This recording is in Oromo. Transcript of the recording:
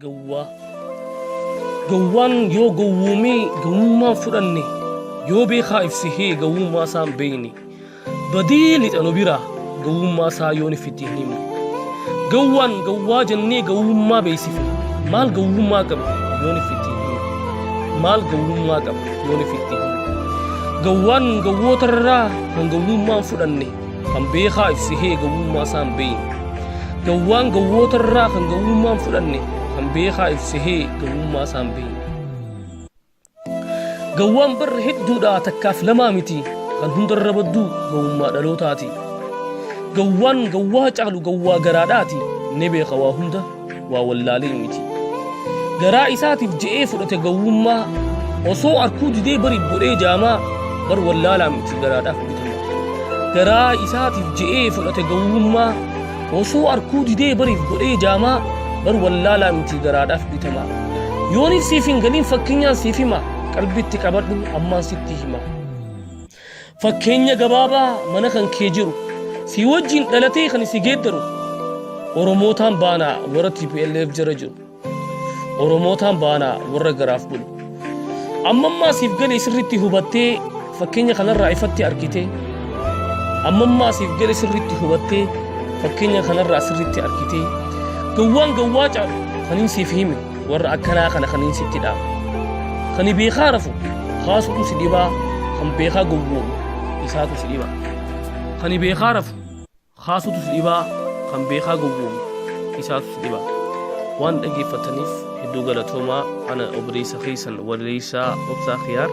Gawwaa. Gawwaan yoo gowwoomee gowwummaa fudhanne yoo beekaa ibsihee gowwummaa isaa hin beekne badii lixanu bira gowwummaa isaa yoon ifitti hin himne. Gawwaan gawwaa jennee gowwummaa beeksifne maal gowwummaa qaba yoon ifitti hin himne. Maal gowwummaa qaba yoon ifitti hin himne. Gawwaan gowwootarraa kan gowwummaa fudhanne kan beekaa ibsihee gowwummaa isaa hin beekne. Gawwaan gowwootarraa kan gowwummaa fudhanne kan beekaa ibsihee gowwummaa isaa hin beekne. Gawwaan barra hedduudhaa takkaaf lamaa miti kan hundarra badduu gowwummaa dhalootaati. Gawwaan gawwaa caalu gawwaa garaadhaati ni beeka waa hunda waa wallaalee miti. Garaa isaatiif je'ee fudhate gowwummaa osoo arkuu didee bari godhee jaamaa bar wallaalaa miti garaadhaaf bitama. Garaa isaatiif je'ee fudhate gowwummaa osoo arkuu didee bariif godhee jaamaa bar wallaalaa miti garaadhaaf bitama. Yoonif siif hin galiin fakkeenyaan siif hima qalbitti qabadhu ammaan sitti hima. Fakkeenya gabaabaa mana kan kee jiru si wajjin dhalatee kan si geeddaru Oromootaan baanaa warra TPLF jara jiru. Oromootaan baanaa warra garaaf bulu. Ammammaa siif galee sirriitti hubattee fakkeenya kanarraa ifatti argitee ammammaa siif galee sirriitti hubattee fakkeenya kanarraa sirriitti argitee gawwaan gawwaa caalu kaniin siif hime warra akkanaa kana kaniin sitti dhaaba. Kani beekaa rafu kaasutu si dhibaa kan beekaa gowwoomu isaatu si dhibaa. Kani beekaa rafu kaasutu si dhibaa kan beekaa gowwoomu isaatu si dhibaa. Waan dhaggeeffataniif hedduu galatoomaa ana obboleessa keessan waliisaa obsaa khiyaar.